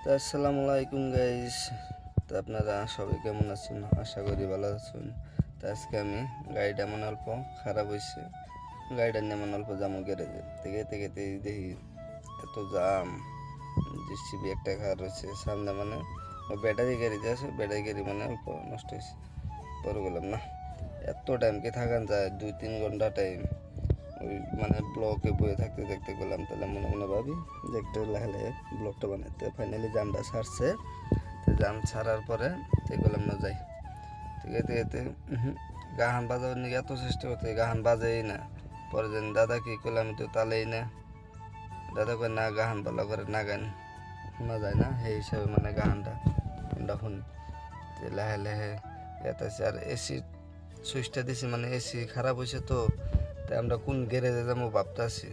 তো আসসালামু আলাইকুম গাইস। তো আপনারা সবাই কেমন আছেন? আশা করি ভালো আছেন। তো আজকে আমি গাড়িটা মানে অল্প খারাপ হয়েছে, গাড়িটা নিয়ে মানে অল্প জামু গ্যারেজে থেকে থেকে দেখি এত জাম। জিসিবি একটা খারাপ হয়েছে সামনে, মানে ব্যাটারি গাড়ি যে আছে, ব্যাটারি গাড়ি মানে অল্প নষ্ট হয়েছে। পরে বললাম না, এত টাইম কি থাকান যায়, 2-3 ঘন্টা টাইম ওই মানে ব্লকে বয়ে থাকতে থাকতে গেলাম। তাহলে মনে মনে ভাবি যে একটু লাহে ব্লকটা বানাইতে। ফাইনালি জামটা ছাড়ছে। তো জাম ছাড়ার পরে তো গেলাম না যাই, ঠিক আছে এতে গাহান বাজাবার নিয়ে এত চেষ্টা করতে, গাহান বাজেই না। পরে যেন দাদা কি করলাম, তো তালেই না। দাদা কয় না, গাহান ভালো করে না গান শোনা যায় না, সেই হিসাবে মানে গাহানটা আমরা শুনি। তো লাহে লাহে এত আর এসি সুইচটা দিছি, মানে এসি খারাপ হয়েছে। তো তাই আমরা কোন গ্যারেজে যাবো ভাবতেছি।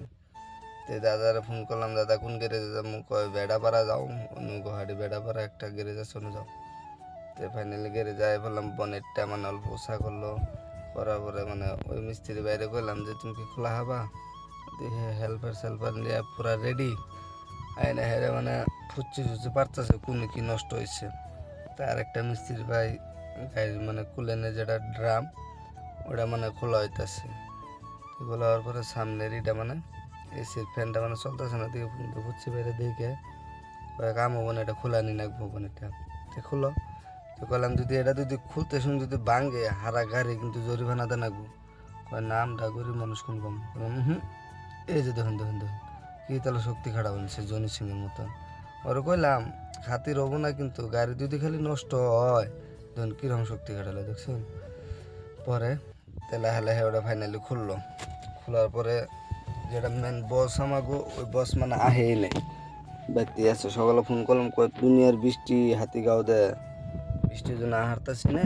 তো দাদারে ফোন করলাম, দাদা কোন গ্যারেজে যাবো? কয় বেড়াপাড়া যাও, অন্য গুয়াহাটি বেড়াপাড়া একটা গ্যারেজ আছে, অন্য যাও। তো ফাইনালি গ্যারেজে যাই বললাম, বনেটটা মানে অল্প উষা করলো। করার পরে মানে ওই মিস্ত্রি বাইরে করলাম যে তুমি কি খোলা হবা? দিয়ে হেল্পার সেলপার নিয়ে পুরা রেডি। আইনা হেরে মানে ফুচি ফুচি পারতেছে কোন কি নষ্ট হয়েছে। তার একটা মিস্ত্রি ভাই গাড়ির মানে কুলেনে যেটা ড্রাম, ওটা মানে খোলা হইতেছে। খোলা হওয়ার পরে সামনের ইটা মানে এসির ফ্যানটা মানে চলতেছে না, দিকে বুঝছি বাইরে দিকে কয়েক কাম হবো না, এটা খোলা নি নাকবো এটা। তো খুলো। তো কইলাম যদি এটা যদি খুলতে শুন যদি ভাঙে হারা গাড়ি কিন্তু জরিমানা দেন নাকবো। কয় নামটা গরিব মানুষ কোন কম। হুম, এই যে দেখুন দেখুন দেখুন কি তাহলে শক্তি খারাপ হয়েছে জনি সিংয়ের মতন। ওরে কইলাম খাতির হবো না, কিন্তু গাড়ি যদি খালি নষ্ট হয় দেখুন কিরকম শক্তি খাটালো দেখছেন। পরে তেলা হেলা ওটা ফাইনালি খুললো। খোলার পরে যেটা মেন বস আমাগো, ওই বস মানে আহেই নেই, ব্যক্তি আছে। সকালে ফোন করলাম, কয় দুনিয়ার বৃষ্টি হাতি গাও দেয়, বৃষ্টির জন্য হারতাছি না,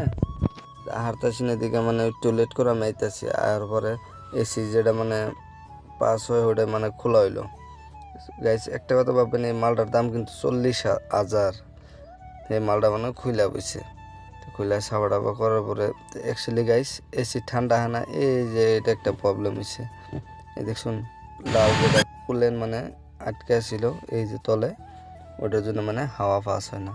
হারতাছি না দিকে মানে একটু লেট করে আমি আইতাছি। আর পরে এসি যেটা মানে পাস হয়ে ওটা মানে খোলা হইলো। গাইস একটা কথা ভাববেন, এই মালটার দাম কিন্তু 40,000। এই মালটা মানে খুইলা বইছে। তো খুইলা সাবা টাবা করার পরে অ্যাকচুয়ালি গাইস এসি ঠান্ডা হয় না, এই যে এটা একটা প্রবলেম হয়েছে। এই দেখুন লাল যেটা কুলেন মানে আটকে ছিল এই যে তলে, ওটার জন্য মানে হাওয়া পাস হয় না।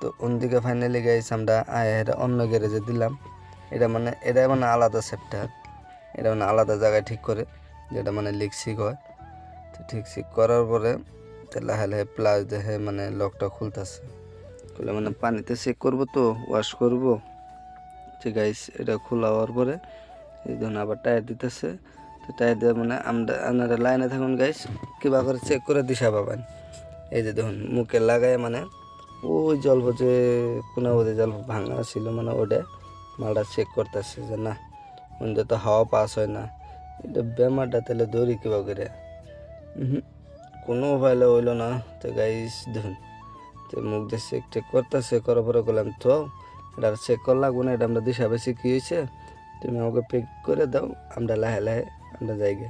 তো অন্যদিকে ফাইনালি গাইস আমরা এটা অন্য গ্যারেজে দিলাম। এটা মানে আলাদা সেপ্টার, এটা মানে আলাদা জায়গায় ঠিক করে, যেটা মানে লিক সিক হয়। তো ঠিক ঠিক করার পরে লাহে লাহে প্লাস দেখে মানে লকটা খুলতেছে। খুলে মানে পানিতে চেক করবো, তো ওয়াশ করবো। ঠিক গাইস এটা খোলা হওয়ার পরে এই ধরুন আবার টায়ার দিতেছে। তো টায়ার দিয়ে মানে আপনারা লাইনে থাকুন গাইস, কিবা করে চেক করে দিশা পাবেন। এই যে দেখুন মুখে লাগায় মানে ওই জল যে কোনো বোধে জল ভাঙা ছিল, মানে ওটা মালটা চেক করতেছে যে না ওদের তো হাওয়া পাস হয় না। এটা বেমারটা তাহলে দৌড়ি কিবা করে কোনো উপায় হইলো না। তো গাইস দেখুন, তো মুখ দিয়ে চেক টেক করতেছে, করার পরে করলাম তো এটা চেক করা লাগবো না, এটা আমরা দিশা বেশি কী হয়েছে তুমি আমাকে পেক করে দাও, আমরা লাহে লাহে আমরা যাই গে।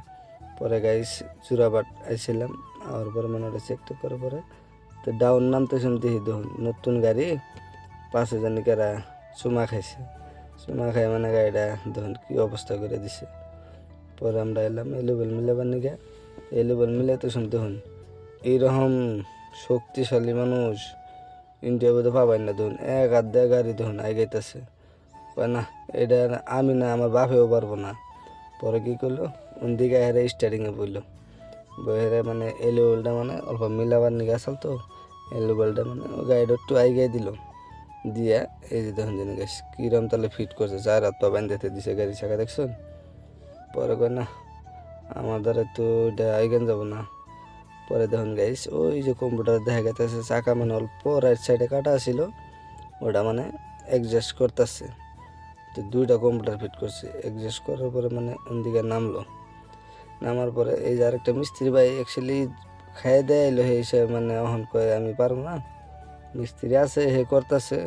পরে গাইস চূড়াবাট আইছিলাম, আর পরে মানে ওটা চেক টেক করার পরে তো ডাউন নামতে শুনতে দেখুন নতুন গাড়ি পাশে জানি কারা চুমা খাইছে। চুমা খাই মানে গাড়িটা দেখুন কী অবস্থা করে দিছে। পরে আমরা এলাম এলেবেল মিলাবার নিগে, এলেবেল মিলাইতে শুনতে দেখুন এইরকম শক্তিশালী মানুষ ইন্ডিয়া বোধহয় পাবেন না। দেখুন এক হাত দেয় গাড়ি দেখুন আগাইতেছে, না এটা আমি না আমার বাপেও পারবো না। পরে কী করলো ওদিকে হেরে স্টার্টিংয়ে বললো, বইয়ের মানে এলেবেলটা মানে অল্প মিলাবার নিগে আসল। তো এলেবেলটা মানে ও গাড়িটা একটু আইগাই দিল দিয়া এই যে দেখুন যেন গাছ কিরম তাহলে ফিট করছে, 4 হাত পা বাঁধতে দিছে গাড়ি চাকা দেখছেন। পরে কয় না আমার দ্বারা তো এটা আইগান যাব না। পরে দেখুন গাইস ওই যে কম্পিউটার দেখা গেছে চাকা মানে অল্প রাইট সাইডে কাটা ছিল, ওটা মানে অ্যাডজাস্ট করতেছে। তো দুইটা কম্পিউটার ফিট করছে, অ্যাডজাস্ট করার পরে মানে ওদিকে নামলো। নামার পরে এই যে আরেকটা মিস্ত্রি ভাই অ্যাকচুয়ালি খাইয়ে দেয় এলো, সেই হিসেবে মানে অহন কয়ে আমি পারবো না। মিস্ত্রি আছে হে করতেছে,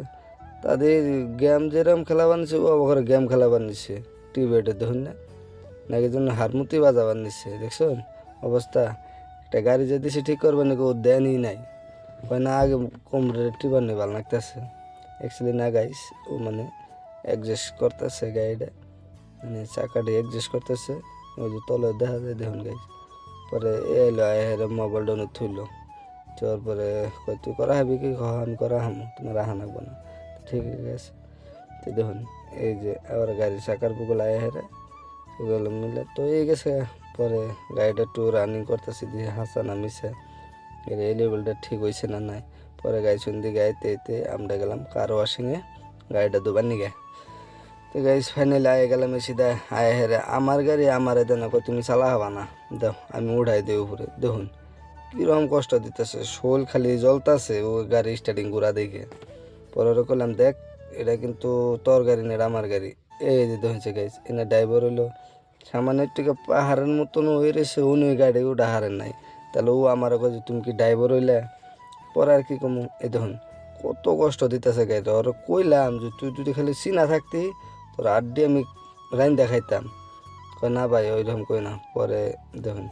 তাদের গেম যেরকম খেলা বানিয়েছে ও আবার গেম খেলা বানিয়েছে টিভিটা দেখুন না, নাকি জন্য হারমুতি বাজাবার নিচ্ছে দেখছেন অবস্থা। একটা গাড়ি যে দিছে ঠিক করবে নাকি ও দেনই নাই, হয় না আগে কম্পিউটার টিপার নিয়ে ভালো লাগতেছে। অ্যাকচুয়ালি না গাইস ও মানে অ্যাডজাস্ট করতেছে গাড়িটা, মানে চাকাটা অ্যাডজাস্ট করতেছে। ওই যে তলে দেখা যায় দেখুন গাইস। পরে এলো এর মোবাইলটা থুইলো, যাওয়ার পরে কই তুই করা হবি কি আমি করা হামু তোমার রাহা লাগবো না। ঠিক আছে, তো দেখুন এই যে আবার গাড়ির চাকার বুকুল আয় হেরে এগুলো মিলে তো এই গেছে। পরে গাড়িটা একটু রানিং করতেছি দিয়ে হাসা নামিছে এই লেভেলটা ঠিক হয়েছে না নাই। পরে গাড়ি শুনতে গাইতে এতে আমরা গেলাম কার ওয়াশিংয়ে গাড়িটা দুবার নিগে। তো গাইস ফাইনালি আয় গেলাম সিধা আয় হেরে আমার গাড়ি আমার এদের না তুমি চালা হবা না দাও আমি উঠাই দিই উপরে। দেখুন কীরকম কষ্ট দিতেছে, শোল খালি জ্বলতেছে ও গাড়ি স্টার্টিং ঘোরা দেখে। পরে করলাম দেখ এটা কিন্তু তোর গাড়ি না এটা আমার গাড়ি। এই যে দেখছে গাইস এনে ড্রাইভার হইলো সামান্য একটু পাহাড়ের মতন হয়ে রয়েছে উনি ওই গাড়ি ওটা হারেন নাই। তাহলে ও আমার কাছে তুমি কি ড্রাইভার হইলে পরে আর কি কমু। এই দেখুন কত কষ্ট দিতেছে গাড়িটা ওর কইলাম যে তুই যদি খালি চিনা থাকতি তোর আড্ডি আমি রাইন দেখাইতাম। কয় না ভাই ওইরকম কই না। পরে দেখুন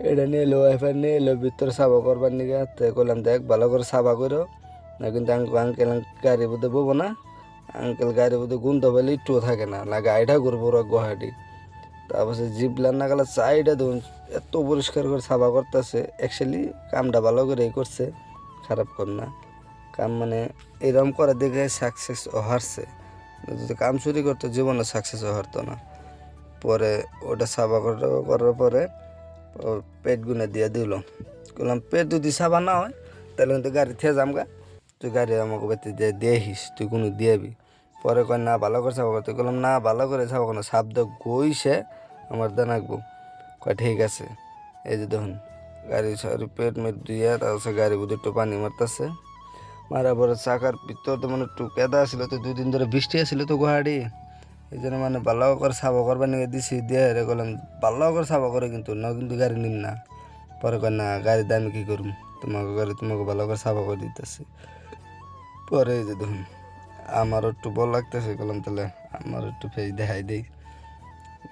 এটা নিয়ে এলো ওয়াইফাই নিয়ে এলো ভিতরে সাফা করবার নিগে। তো কইলাম দেখ ভালো করে সাফা করো না কিন্তু আঙ্কেল গাড়ি বোধে বলবো না। আঙ্কেল গাড়ি বোধে গুন্ত পেলে একটুও থাকে না না গাড়িটা করবো ওরা গুয়াহাটি। তারপর জিপলার না গেলে চাইটা দেখুন এত পরিষ্কার করে সাফা করতেছে। অ্যাকচুয়ালি কামটা ভালো করেই করছে, খারাপ কর না কাম মানে এরকম করে দেখে সাকসেস হারছে। যদি কাম চুরি করতো জীবনে সাকসেস হারতো না। পরে ওটা সাফা করার পরে পেট গুনে দিয়ে দিল। বললাম পেট যদি সাফা না হয় তাহলে কিন্তু গাড়ি থেকে যামগা, তুই গাড়ি আমাকে বেতে দিয়ে দিয়েছিস তুই কোনো দিয়েবি। পরে কয় না ভালো করে সাফা করতে বললাম না ভালো করে সাফা করো সাপ দিয়ে গইছে আমার দেন আঁকবো। কয় ঠিক আছে। এই যে দেখুন গাড়ি সারি পেট মেট দিয়ে তারপর গাড়ি বুধ একটু পানি মারতেছে মারা পরে চাকার ভিতর তো মানে একটু কেদা আসছিল তো 2 দিন ধরে বৃষ্টি আসছিল তো গুয়াহাটি। এই জন্য মানে ভালো করে সাফা করবার নিয়ে দিছি দিয়ে রে করলাম ভালো করে সাফা করে কিন্তু না কিন্তু গাড়ি নিম না। পরে কয় না গাড়ির দামি কী করুম তোমাকে গাড়ি তোমাকে ভালো করে সাফা করে দিতেছি। পরে এই যে দেখুন আমারও একটু বল লাগতেছে বললাম তাহলে আমার একটু ফেস দেখাই দিই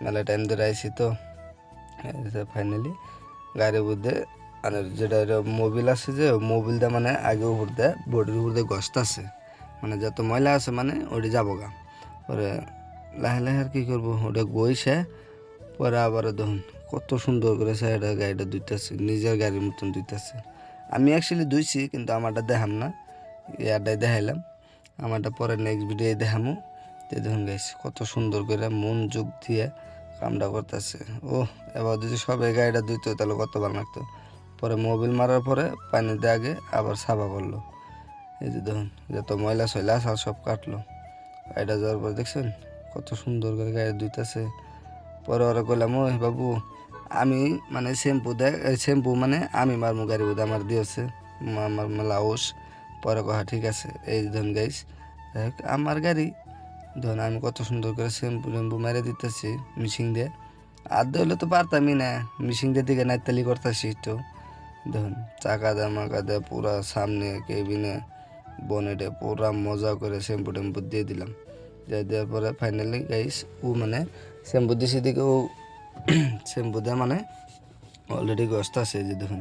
মেলা টাইম ধরে আইসি তো। ফাইনালি গাড়ির মধ্যে মানে যেটা মোবিল আছে যে মোবিলটা মানে আগে উপর দেয় বডির উপর দিয়ে গসতে আছে মানে যত ময়লা আছে মানে ওটি যাবো গা। পরে লাহে লাহে আর কী করবো ওটা গইছে। পরে আবার দেখুন কত সুন্দর করে এটা গাড়িটা ধুইতেছে নিজের গাড়ির মতন ধুইতেছে। আমি অ্যাকচুয়ালি ধুইছি কিন্তু আমারটা দেখাম না ইয়ারটাই দেখাইলাম আমারটা পরে নেক্সট ভিডিও দেখামো। তো দেখুন গাইস কত সুন্দর করে মন যোগ দিয়ে কামটা করতেছে। ও এবার যদি সবাই গাড়িটা ধুইতো তাহলে কত ভালো লাগতো। পরে মোবিল মারার পরে পানি দিয়ে আগে আবার সাফা করলো। এই যে দেখুন যত ময়লা সয়লা আছে সব কাটলো। গাড়িটা যাওয়ার পর দেখছেন কত সুন্দর করে গাড়ি ধুইতেছে। পরে ওরা কইলাম ওই বাবু আমি মানে শ্যাম্পু মানে আমি মারমু গাড়ি বোধ আমার দিয়েছে আমার লাউস। পরে কথা ঠিক আছে। এই ধরুন গাইস আমার গাড়ি ধরুন আমি কত সুন্দর করে শ্যাম্পু মেরে দিতেছি মিশিং দিয়ে। আধ হইলে তো পারতামই না মিশিং দিয়ে দিকে নাইতালি করতেছি তো। দেখুন চাকা দে মাকা দে পুরা সামনে কেবিনে বনেটে পুরা মজা করে শ্যাম্পু টেম্পু দিয়ে দিলাম। দিয়ে দেওয়ার পরে ফাইনালি গাইস ও মানে শ্যাম্পু দিছে দিকে ও শ্যাম্পু দিয়ে মানে অলরেডি গস্ত আছে যে দেখুন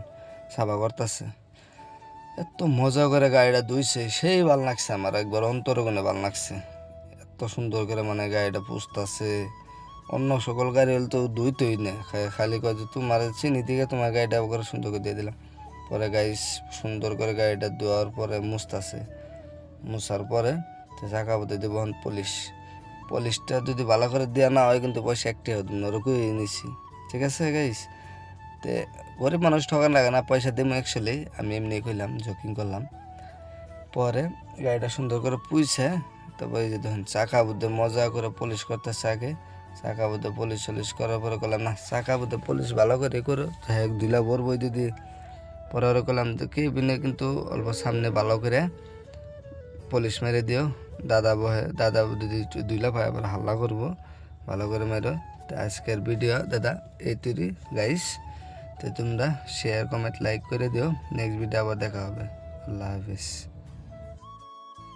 সাফা করতেছে। এত মজা করে গাড়িটা ধুইছে সেই ভাল লাগছে আমার একবার অন্তরগুনে ভাল লাগছে। এত সুন্দর করে মানে গাড়িটা পুষতেছে। অন্য সকল গাড়ি হলে তো ধুইতোই না খালি কয় যে তোমার চিনি দিকে তোমার গাড়িটা করে সুন্দর করে দিয়ে দিলাম। পরে গাইস সুন্দর করে গাড়িটা ধোয়ার পরে মুছতেছে মুছার পরে চাকা পথে দেবো পলিশটা যদি ভালো করে দেওয়া না হয় কিন্তু পয়সা একটাই হতো না ওরকমই নিছি। ঠিক আছে গাইস তে গরিব মানুষ ঠকান লাগে না পয়সা দেবো অ্যাকচুয়ালি আমি এমনি কইলাম জকিং করলাম। পরে গাড়িটা সুন্দর করে পুইছে তারপরে যে দেখুন চাকা বুদ্ধে মজা করে পলিশ করতেছে আগে চাকা বুদ্ধে পলিশ করার পরে করলাম না চাকা বুদ্ধে পলিশ ভালো করে করো যাই হোক দিলা বই দিদি। পরে ওরা করলাম তো কি বিনে কিন্তু অল্প সামনে ভালো করে পলিশ মেরে দিও দাদা যদি দুইলা ভাই আবার হাল্লা করবো ভালো করে মেরো। তো আজকের ভিডিও দাদা এই তৈরি গাইস তো তোমরা শেয়ার কমেন্ট লাইক করে দিও। নেক্সট ভিডিও আবার দেখা হবে। আল্লাহ হাফিজ।